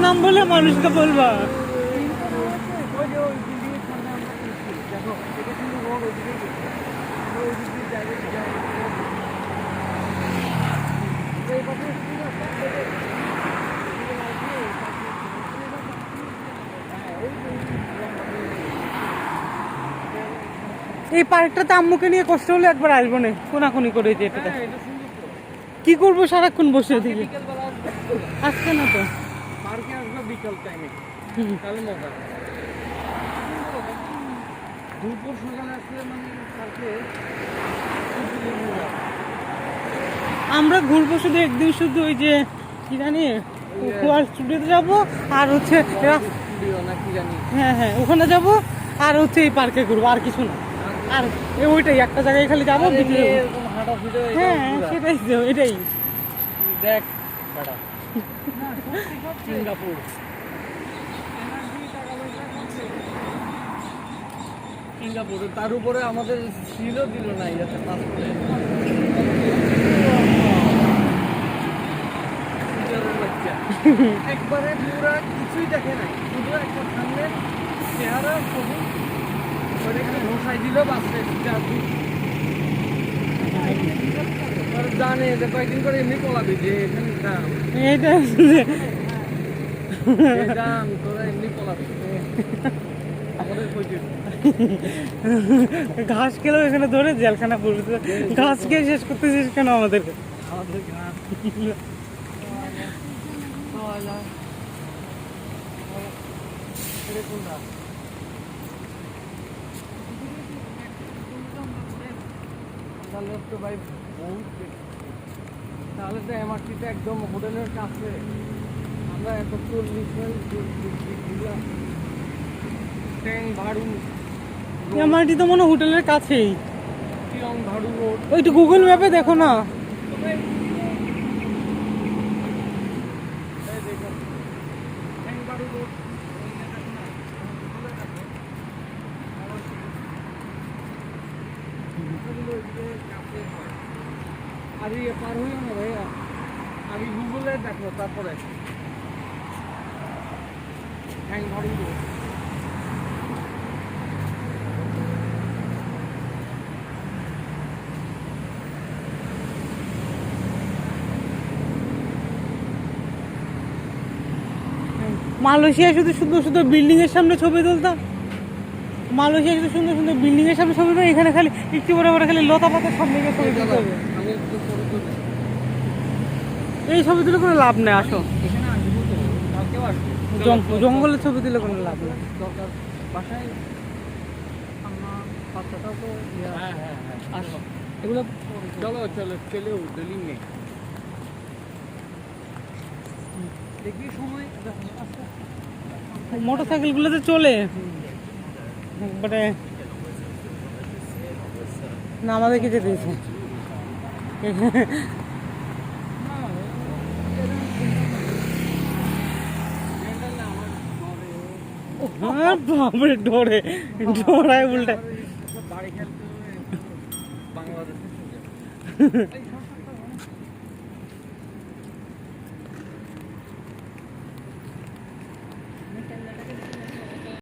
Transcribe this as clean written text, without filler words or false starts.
নাম বলে মানুষকে বলবা। এই পার্কটাতে আম্মুকে নিয়ে কষ্ট হলে একবার আসবো না, কোনাকুনি করে যেতে। কি করবো সারাক্ষণ বসে থেকে? আজকে না তো, পার্কে আসবে বিকাল টাইমে, তাহলে মজা। দুপুর সকালে আসলে মানে পার্কে আমরা ঘুরবো শুধু একদিন, শুধু ওই যে কি জানি কুয়ার স্টুডিওতে যাবো, আর হচ্ছে নাকি জানি, হ্যাঁ হ্যাঁ ওখানে যাবো, আর হচ্ছে এই পার্কে ঘুরবো, আর কিছু না। আর ওইটাই একটা জায়গায় খালি যাবো, হ্যাঁ সেটাই তো, এটাই। দেখ সিঙ্গাপুর সিঙ্গাপুরে, তার উপরে আমাদের ছিল দিল না যাতে পাসপোর্টে। একবারে পুরা কিছুই দেখে নাই, শুধু একটা সামনের চেহারা ছবি ওইটাকে ঘষাই দিল বাসে। জানে যে কয়েকদিন করে এমনি পলাবি যে এখানে দাম, এইটা দাম তোরা এমনি পলাবি। আমাদের কইতে ঘাস খেলেও এখানে ধরে জেলখানা পড়বে। ঘাস খেয়ে শেষ করতেছিস কেন আমাদেরকে? আমাদের ঘাস পাওয়া যায় কোনটা? তাহলে তো ভাই বহুত, তাহলে তো এমআরটিতে একদম হোটেলের কাছে। আমরা এত 40 মিনিট ঘুরলাম। ট্যাং ভাড়ু, এমআরটি তো মনে হয় হোটেলের কাছেই। টিয়ং ভাড়ু রোড, ওইটা গুগল ম্যাপে দেখো না। ট্যাং ভাড়ু রোড। আরে পার হইও না ভাইয়া, আমি গুগলে দেখো তারপরে ট্যাং ভাড়ু রোড। মালয়েশিয়া শুধু সুন্দর সুন্দর বিল্ডিং এর সামনে ছবি তুলতাম। মালয়েশিয়া শুধু সুন্দর সুন্দর বিল্ডিং এর সামনে ছবি তুলতাম, এখানে খালি একটু বড় বড় খালি লতা পাতার সামনে গিয়ে ছবি তুলতে হবে। আমি একটু ছবি তুলি। এই ছবি তুলে কোনো লাভ নেই, আসো। এখানে আসবো তো, কালকেও আসবো। জঙ্গলের ছবি তুলে কোনো লাভ নেই। দরকার বাসায় আমার বাচ্চাটাও তো আসো, এগুলো চলো চলো চলে ডেলি নেই দেখি সময় মোটর সাইকেল গুলোতে চলে একবারে না, আমাদেরকে যেতে দিয়েছে। বাপরে ডরে ডরায় উল্টে। বাড়ি খেলতে বাংলাদেশে